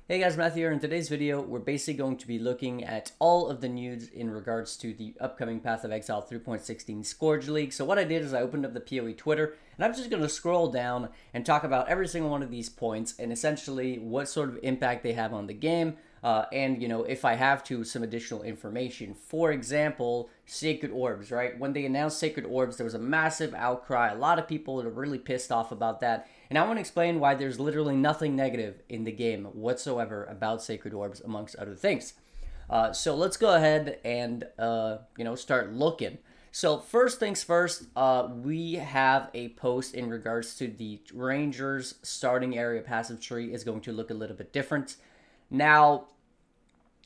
Hey guys, Matthew here. In today's video, we're basically going to be looking at all of the news in regards to the upcoming Path of Exile 3.16 Scourge League. So what I did is I opened up the PoE Twitter, and I'm just going to scroll down and talk about every single one of these points and essentially what sort of impact they have on the game, and, you know, if I have to, some additional information. For example, Sacred Orbs, right? When they announced Sacred Orbs, there was a massive outcry. A lot of people are really pissed off about that. And I want to explain why there's literally nothing negative in the game whatsoever about Sacred Orbs, amongst other things. So let's go ahead and, start looking. So first things first, we have a post in regards to the Rangers starting area passive tree is going to look a little bit different. Now,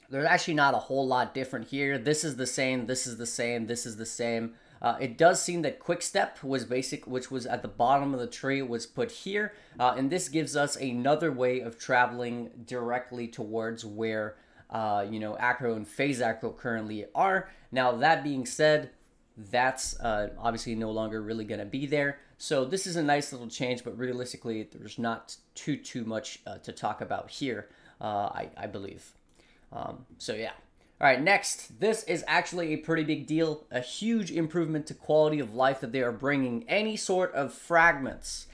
there's actually not a whole lot different here. This is the same, this is the same, this is the same. It does seem that Quick Step was which was at the bottom of the tree, was put here. And this gives us another way of traveling directly towards where, Acro and Phase Acro currently are. Now, that being said, that's obviously no longer really going to be there. So this is a nice little change, but realistically, there's not too much to talk about here, I believe. So yeah. All right, next, this is actually a pretty big deal, a huge improvement to quality of life that they are bringing. Any sort of fragments,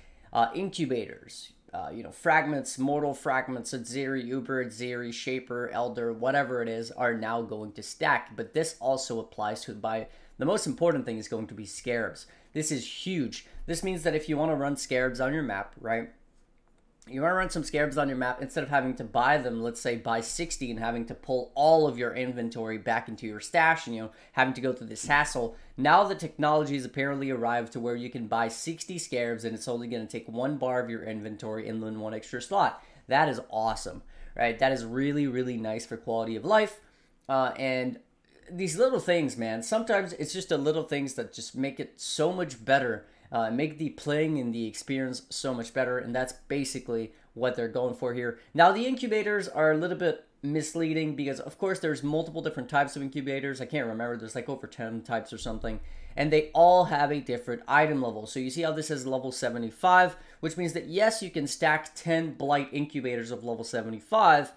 incubators, fragments, mortal fragments, Zeri, Uber, Zeri, Shaper, Elder, whatever it is, are now going to stack. But this also applies to the most important thing is going to be scarabs. This is huge. This means that if you want to run scarabs on your map, right? You want to run some scarabs on your map, instead of having to buy them, let's say buy 60 and having to pull all of your inventory back into your stash and, having to go through this hassle. Now the technology has apparently arrived to where you can buy 60 scarabs and it's only going to take 1 bar of your inventory and then 1 extra slot. That is awesome, right? That is really, really nice for quality of life. And these little things, man, sometimes it's just the little things that just make it so much better. Make the playing and the experience so much better, and that's basically what they're going for here. Now, the incubators are a little bit misleading because, of course, there's multiple different types of incubators. I can't remember. There's like over 10 types or something, and they all have a different item level. So you see how this is level 75, which means that, yes, you can stack 10 Blight incubators of level 75,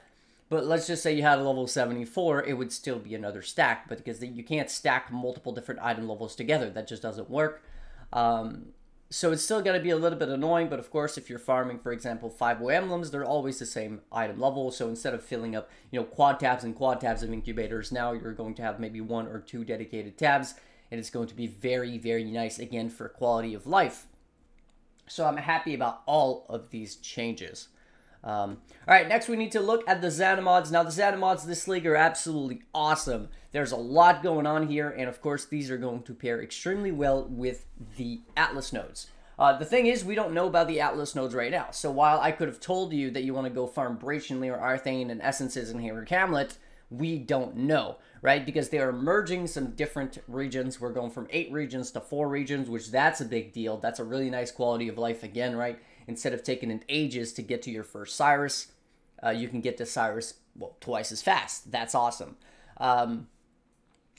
but let's just say you had a level 74, it would still be another stack, but because you can't stack multiple different item levels together. That just doesn't work. So it's still going to be a little bit annoying, but of course, if you're farming, for example, 5-way emblems, they're always the same item level. So instead of filling up, quad tabs and quad tabs of incubators, now you're going to have maybe 1 or 2 dedicated tabs, and it's going to be very, very nice, again, for quality of life. So I'm happy about all of these changes. All right, next we need to look at the Zana mods. Now, the Zana mods this league are absolutely awesome. There's a lot going on here, and of course, these are going to pair extremely well with the Atlas nodes. The thing is, we don't know about the Atlas nodes right now. So while I could have told you that you want to go farm Brachenly or Arthane and Essences in Hammer Camlet, we don't know, right? Because they are merging some different regions. We're going from 8 regions to 4 regions, which that's a big deal. That's a really nice quality of life again, right? Instead of taking it ages to get to your first Cyrus, you can get to Cyrus, well, twice as fast. That's awesome.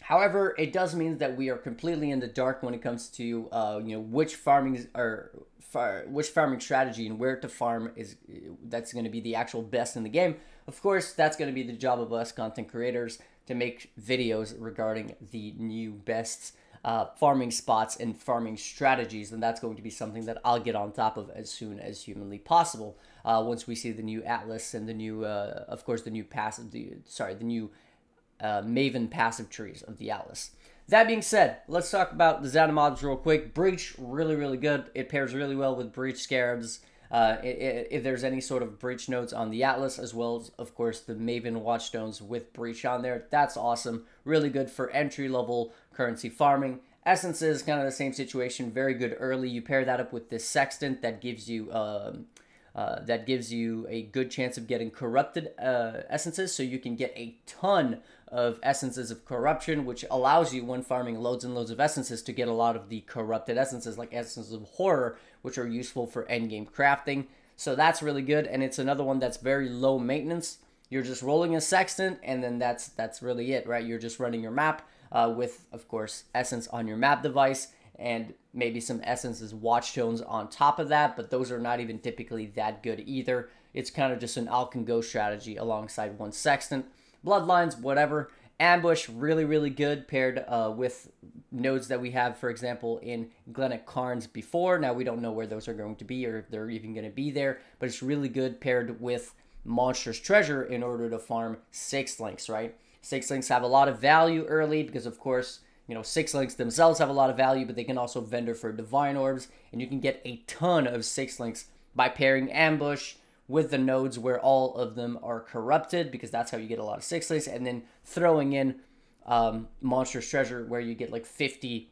However, it does mean that we are completely in the dark when it comes to which farming strategy and where to farm that's going to be the actual best in the game. Of course, that's going to be the job of us content creators to make videos regarding the new best farming spots and farming strategies, and that's going to be something that I'll get on top of as soon as humanly possible. Once we see the new Atlas and the new, of course, the new Maven passive trees of the Atlas. That being said, let's talk about the Zana mods real quick. Breach, really, really good. It pairs really well with Breach Scarabs. If there's any sort of Breach nodes on the Atlas, as well as, of course, the Maven Watchstones with Breach on there, that's awesome. Really good for entry-level currency farming. Essences, kind of the same situation. Very good early. You pair that up with this Sextant that gives you a good chance of getting corrupted essences, so you can get a ton of essences of corruption, which allows you, when farming loads and loads of essences, to get a lot of the corrupted essences, like essences of horror, which are useful for endgame crafting. So that's really good, and it's another one that's very low maintenance. You're just rolling a Sextant, and then that's really it, right? You're just running your map with, of course, essence on your map device, and maybe some essences watchstones on top of that, but those are not even typically that good either. It's kind of just an Alch and Go strategy alongside one Sextant. Bloodlines, whatever. Ambush, really, really good paired with nodes that we have, for example, in Glennick Carnes before. Now, we don't know where those are going to be or if they're even going to be there, but it's really good paired with Monstrous Treasure in order to farm 6 links, right? 6 links have a lot of value early because, of course, you know, 6 links themselves have a lot of value, but they can also vendor for Divine Orbs, and you can get a ton of 6 links by pairing Ambush with the nodes where all of them are corrupted, because that's how you get a lot of 6 links, and then throwing in Monstrous Treasure where you get like 50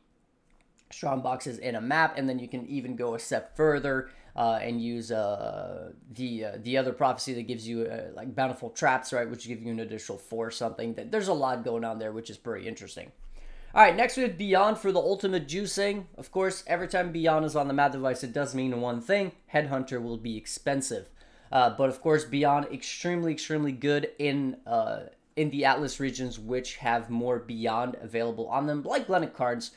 strong boxes in a map, and then you can even go a step further and use the other prophecy that gives you like Bountiful Traps, right, which give you an additional 4 something. There's a lot going on there, which is pretty interesting. All right, next we have Beyond for the ultimate juicing. Of course, every time Beyond is on the map device, it does mean one thing: Headhunter will be expensive. But of course, Beyond extremely, extremely good in the Atlas regions, which have more Beyond available on them, like Glennick cards,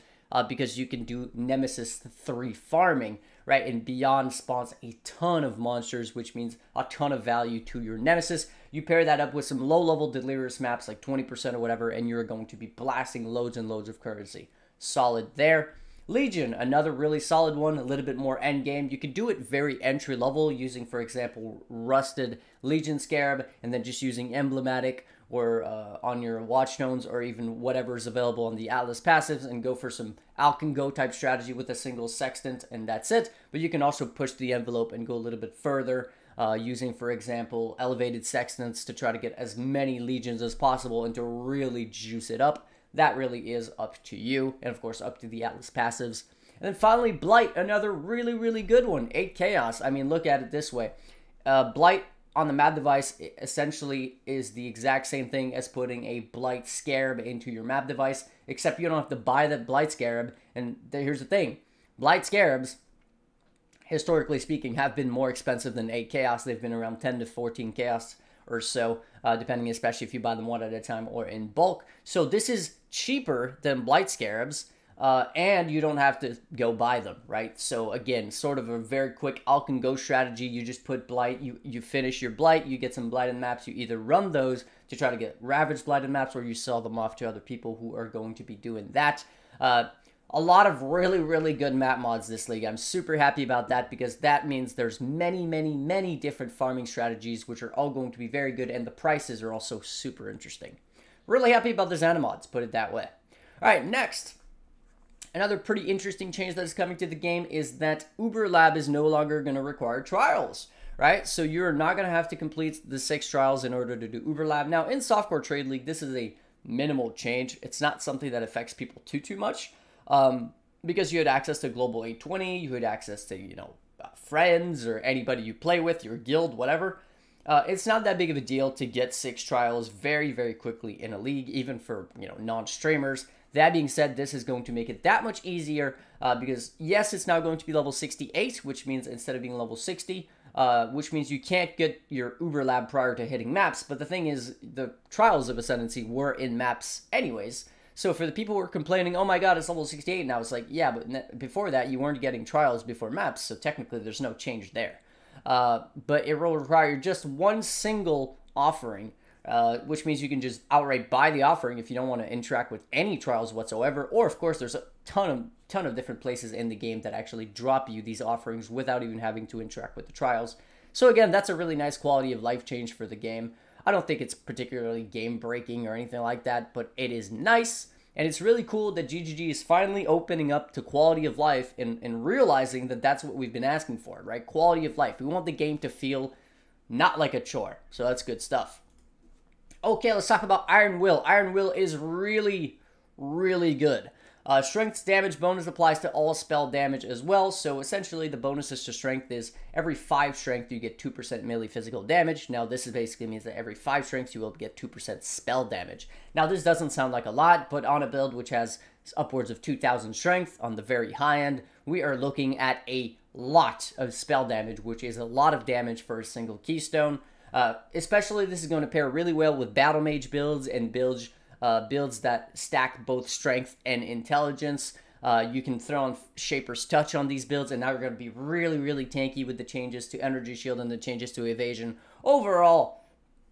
because you can do Nemesis 3 farming, right? And Beyond spawns a ton of monsters, which means a ton of value to your Nemesis. You pair that up with some low-level Delirious maps, like 20% or whatever, and you're going to be blasting loads and loads of currency. Solid there. Legion, another really solid one, a little bit more endgame. You could do it very entry level using, for example, Rusted Legion Scarab, and then just using Emblematic or on your Watchstones, or even whatever is available on the Atlas passives, and go for some Alch and Go type strategy with a single Sextant, and that's it. But you can also push the envelope and go a little bit further, using, for example, elevated Sextants to try to get as many Legions as possible and to really juice it up. That really is up to you, and of course up to the Atlas passives. And then finally, Blight, another really, really good one. 8 Chaos. I mean, look at it this way. Blight on the map device essentially is the exact same thing as putting a Blight Scarab into your map device, except you don't have to buy that Blight Scarab. And here's the thing. Blight Scarabs, historically speaking, have been more expensive than 8 Chaos. They've been around 10 to 14 Chaos or so, depending, especially if you buy them one at a time or in bulk. So this is cheaper than Blight Scarabs, and you don't have to go buy them, right? So again, sort of a very quick Alch and Go strategy. You just put Blight, you finish your Blight, you get some Blighted maps, you either run those to try to get Ravaged Blighted maps, or you sell them off to other people who are going to be doing that. A lot of really, really good map mods this league. I'm super happy about that, because that means there's many, many, many different farming strategies, which are all going to be very good, and the prices are also super interesting. Really happy about the Zana mods, put it that way. All right, next. Another pretty interesting change that is coming to the game is that Uber Lab is no longer going to require trials, right? So you're not going to have to complete the 6 trials in order to do Uber Lab. Now, in Softcore Trade League, this is a minimal change. It's not something that affects people too much. Because you had access to Global 820, you had access to, you know, friends or anybody you play with, your guild, whatever. It's not that big of a deal to get 6 trials very, very quickly in a league, even for, you know, non-streamers. That being said, this is going to make it that much easier because, yes, it's now going to be level 68, which means instead of being level 60, which means you can't get your Uber Lab prior to hitting maps. But the thing is, the trials of Ascendancy were in maps anyways. So for the people who are complaining, oh my god, it's level 68 now, it's like, yeah, but before that, you weren't getting trials before maps, so technically there's no change there. But it will require just one single offering, which means you can just outright buy the offering if you don't want to interact with any trials whatsoever. Or, of course, there's a ton of different places in the game that actually drop you these offerings without even having to interact with the trials. So again, that's a really nice quality of life change for the game. I don't think it's particularly game-breaking or anything like that, but it is nice, and it's really cool that GGG is finally opening up to quality of life and realizing that that's what we've been asking for, right? Quality of life. We want the game to feel not like a chore, so that's good stuff. Okay, let's talk about Iron Will. Iron Will is really, really good. Strength's damage bonus applies to all spell damage as well, so essentially the bonuses to strength is every 5 strength you get 2% melee physical damage. Now this basically means that every 5 strengths you will get 2% spell damage. Now this doesn't sound like a lot, but on a build which has upwards of 2,000 strength on the very high end, we are looking at a lot of spell damage, which is a lot of damage for a single keystone. Especially this is going to pair really well with Battle Mage builds and builds that stack both strength and intelligence. You can throw on Shaper's Touch on these builds, and now you're going to be really, really tanky with the changes to Energy Shield and the changes to Evasion. Overall,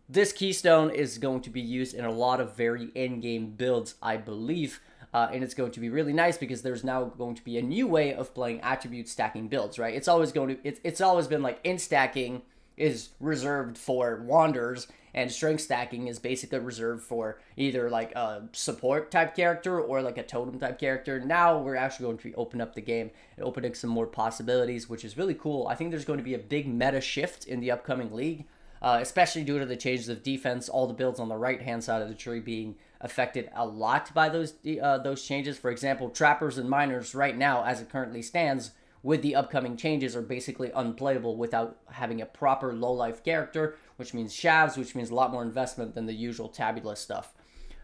this Keystone is going to be used in a lot of very end-game builds, I believe. And it's going to be really nice because there's now going to be a new way of playing attribute stacking builds, right? It's always been like in stacking is reserved for Wanderers, and strength stacking is basically reserved for either like a support type character or like a totem type character. Now we're actually going to be opening up the game and opening some more possibilities, which is really cool. I think there's going to be a big meta shift in the upcoming league, especially due to the changes of defense. All the builds on the right-hand side of the tree being affected a lot by those changes. For example, Trappers and Miners right now, as it currently stands, with the upcoming changes, are basically unplayable without having a proper low-life character, which means shavs, which means a lot more investment than the usual Tabula stuff.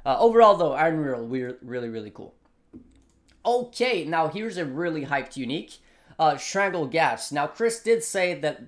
Overall, though, Iron Mural, really, really cool. Okay, now here's a really hyped unique. Strangle Gas. Now, Chris did say that,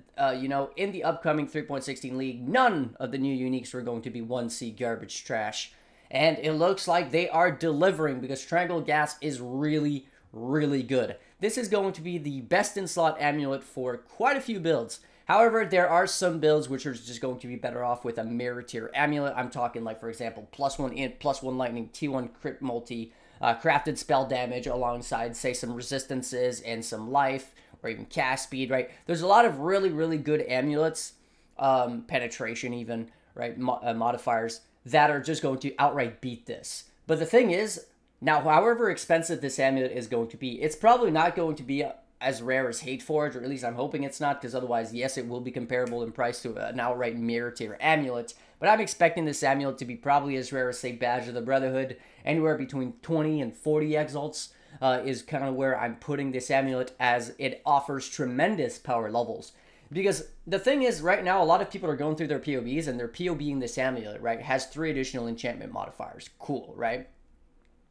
in the upcoming 3.16 league, none of the new uniques were going to be 1C garbage trash. And it looks like they are delivering, because Strangle Gas is really, really good. This is going to be the best in slot amulet for quite a few builds. However, there are some builds which are just going to be better off with a mirror tier amulet. I'm talking like, for example, +1 int, +1 lightning, T1 crit multi, crafted spell damage alongside, say, some resistances and some life, or even cast speed, right? There's a lot of really, really good amulets, penetration even, right, modifiers, that are just going to outright beat this. But the thing is, now, however expensive this amulet is going to be, it's probably not going to be as rare as Hateforge, or at least I'm hoping it's not, because otherwise, yes, it will be comparable in price to an outright mirror tier amulet. But I'm expecting this amulet to be probably as rare as, say, Badge of the Brotherhood. Anywhere between 20 and 40 exalts is kind of where I'm putting this amulet, as it offers tremendous power levels. Because the thing is, right now, a lot of people are going through their POBs, and their POBing this amulet, right, has 3 additional enchantment modifiers. Cool, right?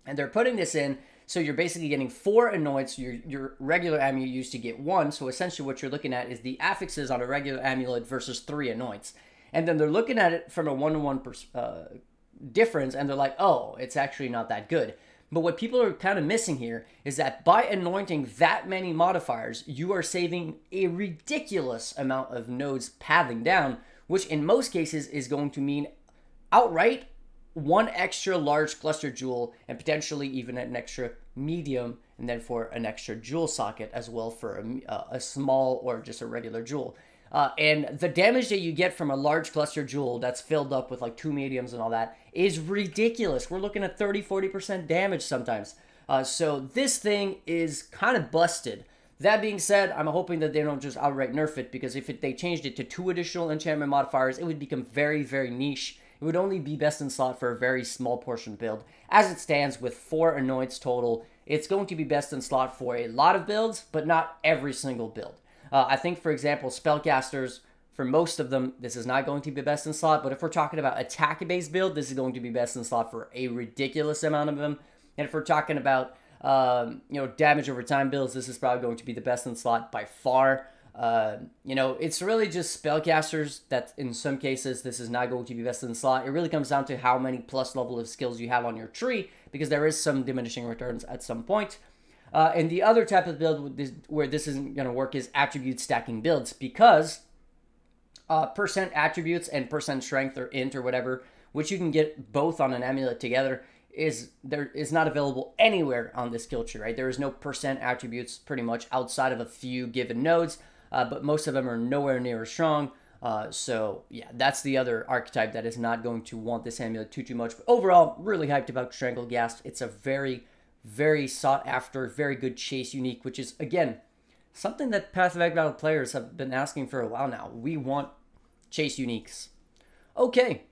And they're putting this in, so you're basically getting 4 anoints. Your regular amulet used to get 1, so essentially what you're looking at is the affixes on a regular amulet versus 3 anoints. And then they're looking at it from a 1-to-1 difference, and they're like, oh, it's actually not that good. But what people are kind of missing here is that by anointing that many modifiers, you are saving a ridiculous amount of nodes pathing down, which in most cases is going to mean outright 1 extra large cluster jewel, and potentially even an extra medium, and then for an extra jewel socket as well for a small or just a regular jewel. And the damage that you get from a large cluster jewel that's filled up with like 2 mediums and all that is ridiculous. We're looking at 30-40% damage sometimes. So this thing is kind of busted. That being said, I'm hoping that they don't just outright nerf it, because if they changed it to 2 additional enchantment modifiers, it would become very, very niche. It would only be best in slot for a very small portion build. As it stands, with 4 anoints total, it's going to be best in slot for a lot of builds, but not every single build. I think, for example, spellcasters, for most of them, this is not going to be best in slot, but if we're talking about attack-based build, this is going to be best in slot for a ridiculous amount of them. And if we're talking about, damage over time builds, this is probably going to be the best in slot by far. It's really just spellcasters that in some cases this is not going to be best in slot. It really comes down to how many plus level of skills you have on your tree, because there is some diminishing returns at some point. And the other type of build where this isn't going to work is attribute stacking builds, because percent attributes and percent strength or int or whatever, which you can get both on an amulet together, is not available anywhere on this skill tree, right? There is no percent attributes pretty much outside of a few given nodes. But most of them are nowhere near as strong. So, yeah, that's the other archetype that is not going to want this amulet too much. But overall, really hyped about Strangle Gas. It's a very, very sought-after, very good chase unique, which is, again, something that Path of Exile players have been asking for a while now. We want chase uniques. Okay,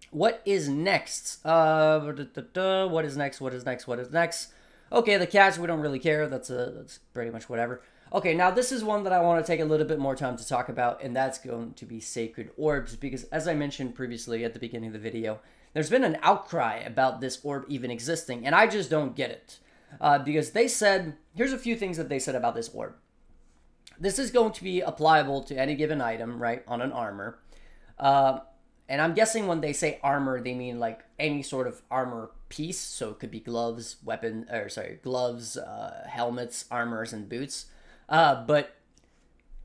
what is next? What is next? What is next? What is next? Okay, the cats, we don't really care. That's pretty much whatever. Okay, now this is one that I want to take a little bit more time to talk about, and that's going to be Sacred Orbs, because as I mentioned previously at the beginning of the video, there's been an outcry about this orb even existing, and I just don't get it. Because they said, here's a few things that they said about this orb. This is going to be applicable to any given item, right, on an armor. And I'm guessing when they say armor, they mean like any sort of armor piece. So it could be gloves, gloves, helmets, armors, and boots. But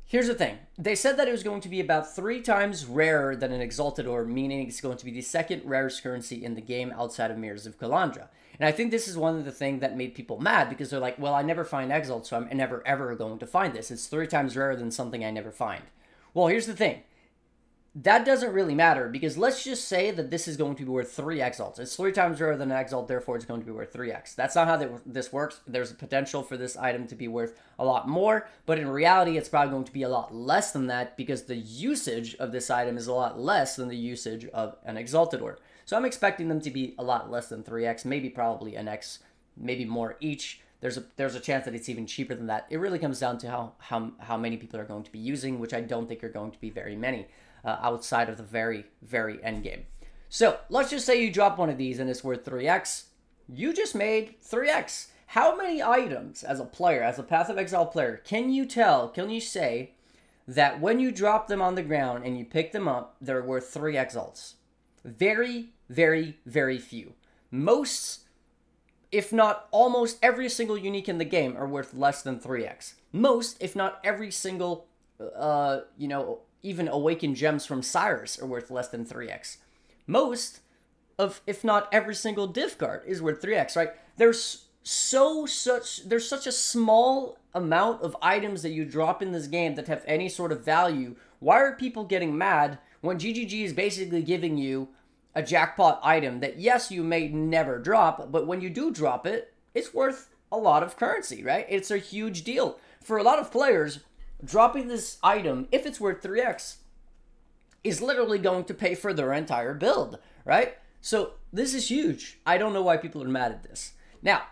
here's the thing. They said that it was going to be about 3 times rarer than an Exalted Orb, meaning it's going to be the second rarest currency in the game outside of Mirrors of Kalandra. And I think this is one of the things that made people mad, because they're like, well, I never find Exalt, so I'm never ever going to find this. It's 3 times rarer than something I never find. Well, here's the thing. That doesn't really matter, because let's just say that this is going to be worth 3 Exalts. It's 3 times rarer than an Exalt, therefore it's going to be worth 3x. That's not how this works. There's a potential for this item to be worth a lot more, but in reality it's probably going to be a lot less than that, because the usage of this item is a lot less than the usage of an Exalted Orb. So I'm expecting them to be a lot less than 3x, maybe probably an x, maybe more each. There's a chance that it's even cheaper than that. It really comes down to how many people are going to be using, which I don't think are going to be very many. Outside of the very, very end game. So let's just say you drop one of these and it's worth 3x. You just made 3x. How many items as a player, as a Path of Exile player, can you say that when you drop them on the ground and you pick them up, they're worth 3 Exalts? Very, very, very few. Most, if not almost every single unique in the game are worth less than 3x. Most, if not every single, even Awakened Gems from Cyrus are worth less than 3x. Most of, if not every single div card is worth 3x, right? There's such a small amount of items that you drop in this game that have any sort of value. Why are people getting mad when GGG is basically giving you a jackpot item that, yes, you may never drop, but when you do drop it, it's worth a lot of currency, right? It's a huge deal. For a lot of players, dropping this item, if it's worth 3x, is literally going to pay for their entire build, right? So this is huge. I don't know why people are mad at this. Now,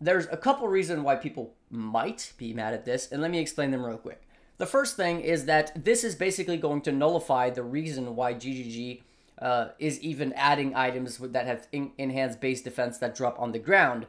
there's a couple reasons why people might be mad at this, and let me explain them real quick. The first thing is that this is basically going to nullify the reason why GGG is even adding items that have enhanced base defense that drop on the ground.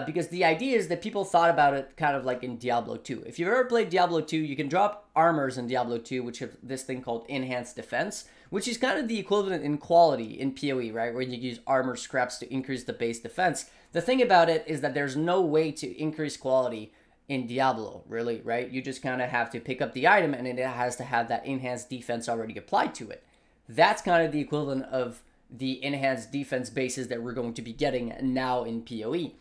Because the idea is that people thought about it kind of like in Diablo 2. If you've ever played Diablo 2, you can drop armors in Diablo 2, which have this thing called enhanced defense, which is kind of the equivalent in quality in PoE, right? Where you use armor scraps to increase the base defense. The thing about it is that there's no way to increase quality in Diablo, really, right? You just kind of have to pick up the item and it has to have that enhanced defense already applied to it. That's kind of the equivalent of the enhanced defense bases that we're going to be getting now in PoE.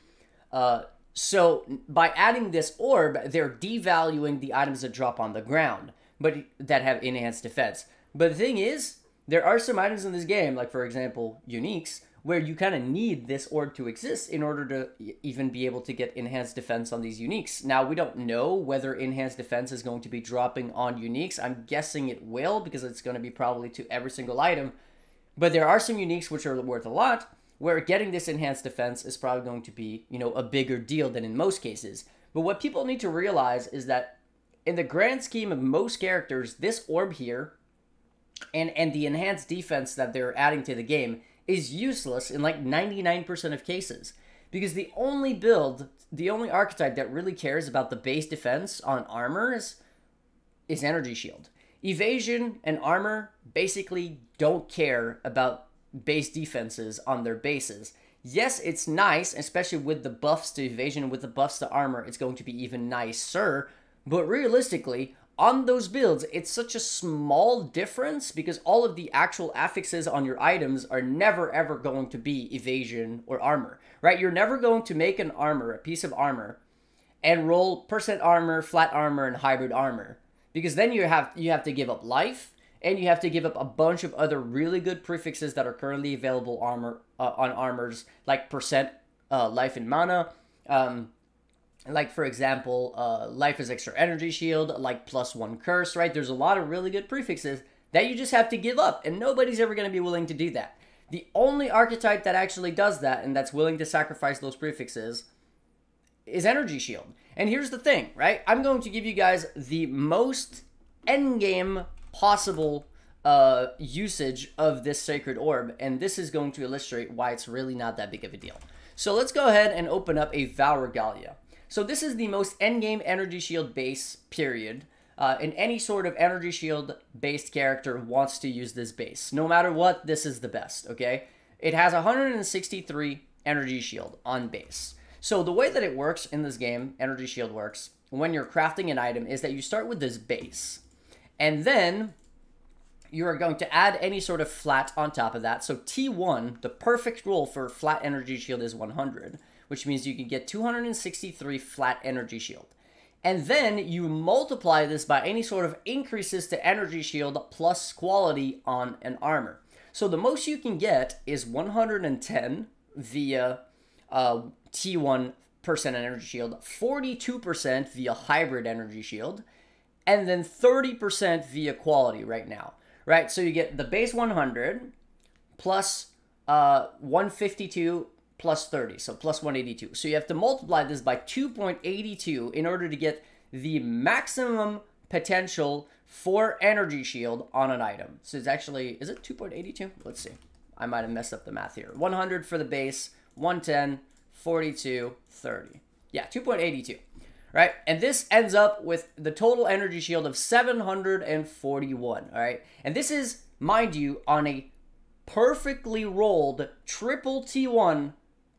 So by adding this orb, they're devaluing the items that drop on the ground, but that have enhanced defense. But the thing is, there are some items in this game, like for example, uniques, where you kind of need this orb to exist in order to even be able to get enhanced defense on these uniques. Now, we don't know whether enhanced defense is going to be dropping on uniques. I'm guessing it will, because it's going to be probably to every single item. But there are some uniques which are worth a lot, where getting this enhanced defense is probably going to be, a bigger deal than in most cases. But what people need to realize is that in the grand scheme of most characters, this orb here and the enhanced defense that they're adding to the game is useless in like 99% of cases. Because the only archetype that really cares about the base defense on armors is Energy Shield. Evasion and armor basically don't care about base defenses on their bases. Yes, it's nice, especially with the buffs to evasion, with the buffs to armor, it's going to be even nicer. But realistically, on those builds, it's such a small difference because all of the actual affixes on your items are never ever going to be evasion or armor, right? You're never going to make an armor, a piece of armor, and roll percent armor, flat armor, and hybrid armor. Because then you have to give up life, and you have to give up a bunch of other really good prefixes that are currently available on armors, like percent life and mana, like for example, life is extra energy shield, like +1 curse, right? There's a lot of really good prefixes that you just have to give up, and nobody's ever going to be willing to do that. The only archetype that actually does that, and that's willing to sacrifice those prefixes, is Energy Shield. And here's the thing, right? I'm going to give you guys the most endgame possible usage of this Sacred Orb, and this is going to illustrate why it's really not that big of a deal. So let's go ahead and open up a Vow Regalia. So this is the most endgame Energy Shield base, period. and any sort of energy shield based character wants to use this base. No matter what, this is the best, okay? It has 163 energy shield on base. So the way that it works in this game, energy shield works, when you're crafting an item is that you start with this base. And then you are going to add any sort of flat on top of that. So T1, the perfect roll for flat energy shield is 100, which means you can get 263 flat energy shield. And then you multiply this by any sort of increases to energy shield plus quality on an armor. So the most you can get is 110 via T1% energy shield, 42% via hybrid energy shield, and then 30% via quality right now, right? So you get the base 100 plus 152 plus 30, so plus 182. So you have to multiply this by 2.82 in order to get the maximum potential for energy shield on an item. So it's actually, is it 2.82? Let's see. I might have messed up the math here. 100 for the base, 110, 42, 30. Yeah, 2.82, right? And this ends up with the total energy shield of 741, all right? And this is, mind you, on a perfectly rolled triple T1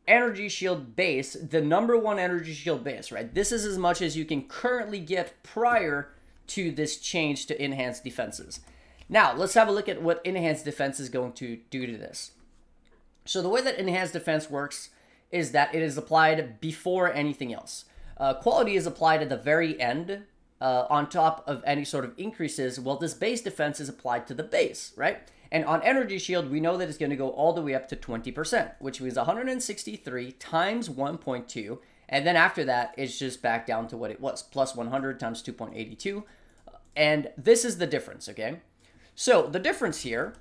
energy shield base, the #1 energy shield base, right? This is as much as you can currently get prior to this change to enhanced defenses. Now, let's have a look at what enhanced defense is going to do to this. So the way that enhanced defense works is that it is applied before anything else. Quality is applied at the very end on top of any sort of increases. Well, this base defense is applied to the base, right? And on energy shield, we know that it's going to go all the way up to 20%, which means 163 times 1.2. And then after that, it's just back down to what it was, plus 100 times 2.82. And this is the difference, okay? So the difference here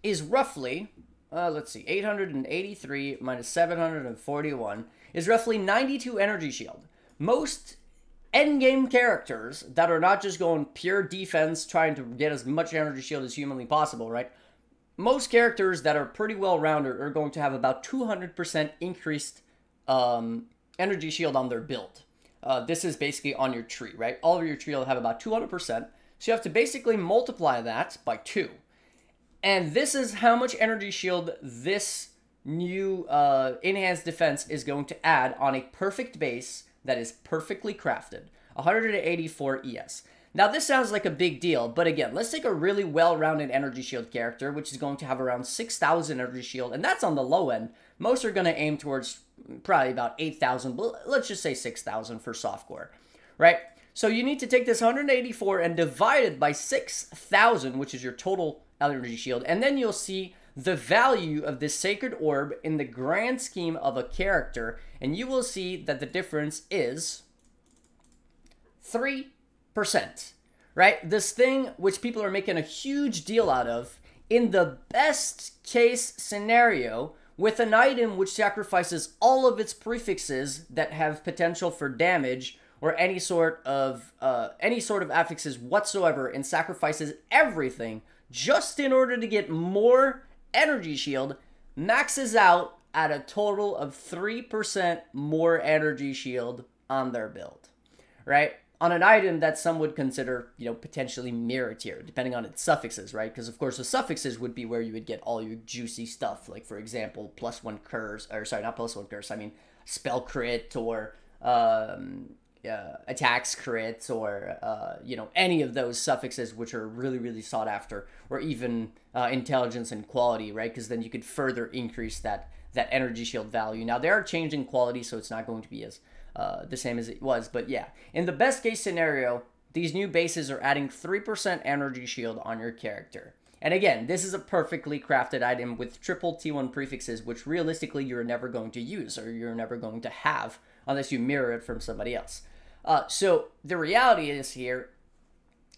is roughly, let's see, 883 minus 741 is roughly 92 energy shield. Most endgame characters that are not just going pure defense, trying to get as much energy shield as humanly possible, right? Most characters that are pretty well-rounded are going to have about 200% increased energy shield on their build. This is basically on your tree, right? All of your tree will have about 200%. So you have to basically multiply that by 2. And this is how much energy shield this new enhanced defense is going to add on a perfect base that is perfectly crafted. 184 ES. Now this sounds like a big deal, but again, let's take a really well-rounded energy shield character, which is going to have around 6,000 energy shield, and that's on the low end. Most are going to aim towards probably about 8,000, but let's just say 6,000 for softcore, right? So you need to take this 184 and divide it by 6,000, which is your total energy shield, and then you'll see the value of this sacred orb in the grand scheme of a character, and you will see that the difference is 3%, right? This thing which people are making a huge deal out of, in the best case scenario, with an item which sacrifices all of its prefixes that have potential for damage or any sort of affixes whatsoever, and sacrifices everything just in order to get more energy shield, maxes out at a total of 3% more energy shield on their build, right? On an item that some would consider, you know, potentially mirror tier, depending on its suffixes, right? Because, of course, the suffixes would be where you would get all your juicy stuff, like, for example, +1 curse, or sorry, not +1 curse, I mean spell crit, or attacks crit, or you know, any of those suffixes which are really, really sought after, or even intelligence and quality, right? Because then you could further increase that energy shield value. Now they are changing quality, so it's not going to be as the same as it was, but yeah, in the best case scenario, these new bases are adding 3% energy shield on your character. And again, this is a perfectly crafted item with triple T1 prefixes, which realistically you're never going to use, or you're never going to have unless you mirror it from somebody else. So the reality is here,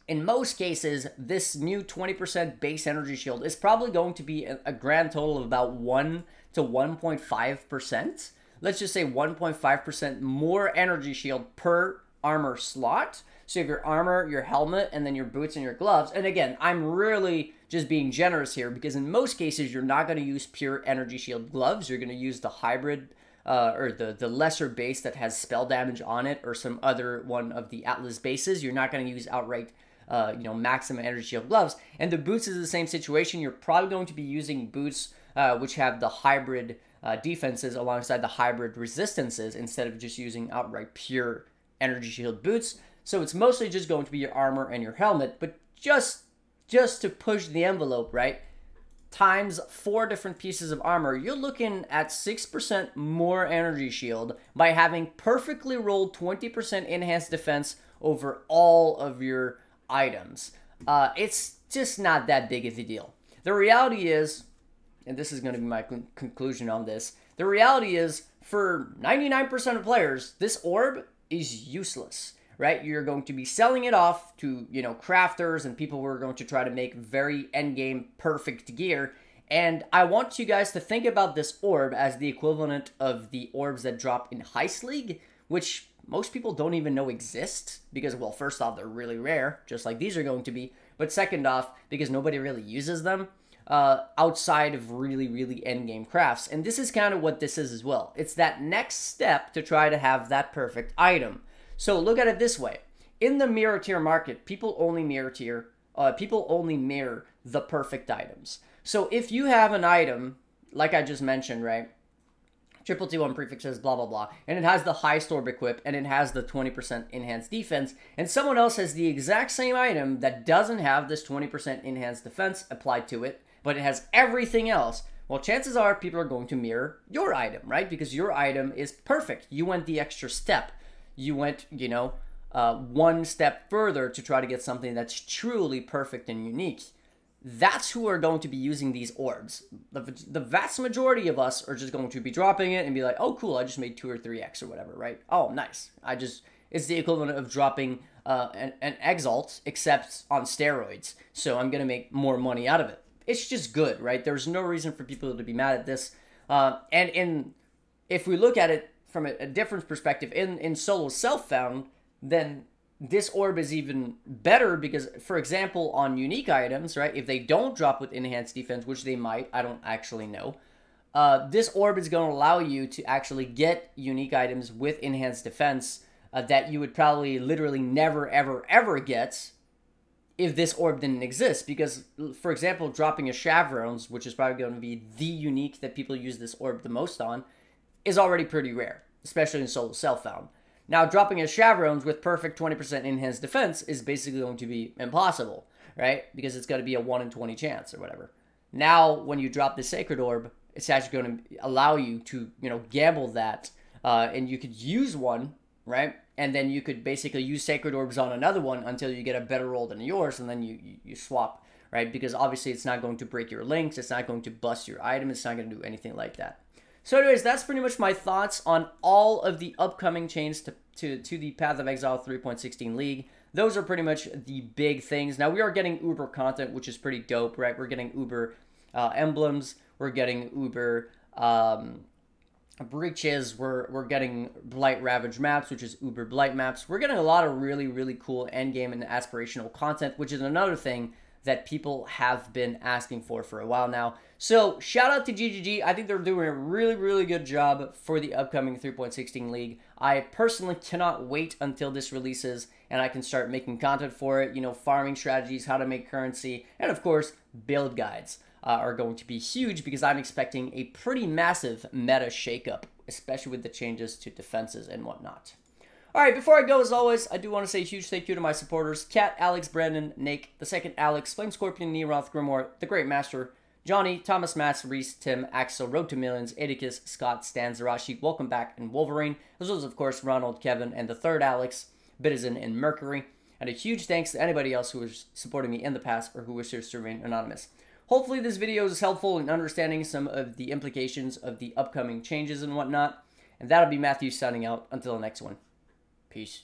in most cases, this new 20% base energy shield is probably going to be a grand total of about 1 to 1.5%. Let's just say 1.5% more energy shield per armor slot. So you have your armor, your helmet, and then your boots and your gloves. And again, I'm really just being generous here, because in most cases, you're not going to use pure energy shield gloves. You're going to use the hybrid or the lesser base that has spell damage on it, or some other one of the Atlas bases. You're not going to use outright maximum energy shield gloves. And the boots is the same situation. You're probably going to be using boots which have the hybrid defenses alongside the hybrid resistances instead of just using outright pure energy shield boots. So it's mostly just going to be your armor and your helmet, but just to push the envelope, right? Times 4 different pieces of armor, you're looking at 6% more energy shield by having perfectly rolled 20% enhanced defense over all of your items. It's just not that big of a deal. The reality is, and this is going to be my conclusion on this, the reality is for 99% of players, this orb is useless, right? You're going to be selling it off to, crafters and people who are going to try to make very endgame perfect gear. And I want you guys to think about this orb as the equivalent of the orbs that drop in Heist League, which most people don't even know exist because, well, first off, they're really rare, just like these are going to be. But second off, because nobody really uses them outside of really, really endgame crafts. And this is kind of what this is as well. It's that next step to try to have that perfect item. So look at it this way. In the mirror tier market, people only mirror the perfect items. So if you have an item, like I just mentioned, right? 221 prefixes, blah, blah, blah. And it has the highest orb equip, and it has the 20% enhanced defense. And someone else has the exact same item that doesn't have this 20% enhanced defense applied to it, but it has everything else. Well, chances are people are going to mirror your item, right? Because your item is perfect. You went the extra step. You went, one step further to try to get something that's truly perfect and unique. That's who are going to be using these orbs. The vast majority of us are just going to be dropping it and be like, oh, cool, I just made 2 or 3x or whatever, right? Oh, nice. It's the equivalent of dropping an Exalt, except on steroids. So I'm going to make more money out of it. It's just good, right? There's no reason for people to be mad at this. If we look at it from a different perspective, in solo self-found, then this orb is even better because, for example, on unique items, right, if they don't drop with enhanced defense, which they might, I don't actually know, this orb is going to allow you to actually get unique items with enhanced defense that you would probably literally never, ever, ever get if this orb didn't exist. Because, for example, dropping a Chevrons, which is probably going to be the unique that people use this orb the most on, is already pretty rare, especially in solo self-found. Now, dropping a Chevrons with perfect 20% enhanced defense is basically going to be impossible, right? Because it's going to be a 1 in 20 chance or whatever. Now, when you drop the Sacred Orb, it's actually going to allow you to, gamble that, and you could use one, right? And then you could basically use Sacred Orbs on another one until you get a better roll than yours, and then you swap, right? Because obviously it's not going to break your links, it's not going to bust your item, it's not going to do anything like that. So anyways, that's pretty much my thoughts on all of the upcoming changes to the Path of Exile 3.16 League. Those are pretty much the big things. Now, we are getting Uber content, which is pretty dope, right? We're getting Uber emblems. We're getting Uber breaches. We're getting Blight Ravage maps, which is Uber Blight maps. We're getting a lot of really, really cool endgame and aspirational content, which is another thing that people have been asking for a while now. So, shout out to GGG. I think they're doing a really, really good job for the upcoming 3.16 League. I personally cannot wait until this releases and I can start making content for it. Farming strategies, how to make currency, and of course, build guides are going to be huge because I'm expecting a pretty massive meta shakeup, especially with the changes to defenses and whatnot. Alright, before I go, as always, I do want to say a huge thank you to my supporters, Kat, Alex, Brandon, Nate, the second Alex, Flame Scorpion, Neroth, Grimoire, The Great Master, Johnny, Thomas, Mats, Reese, Tim, Axel, Road to Millions, Edicus, Scott, Stan, Zarashi, Welcome Back, and Wolverine, as well as, of course, Ronald, Kevin, and the third Alex, Bitizen, and Mercury. And a huge thanks to anybody else who was supporting me in the past or who wishes to remain anonymous. Hopefully this video is helpful in understanding some of the implications of the upcoming changes and whatnot. And that'll be Matthew signing out. Until the next one. Peace.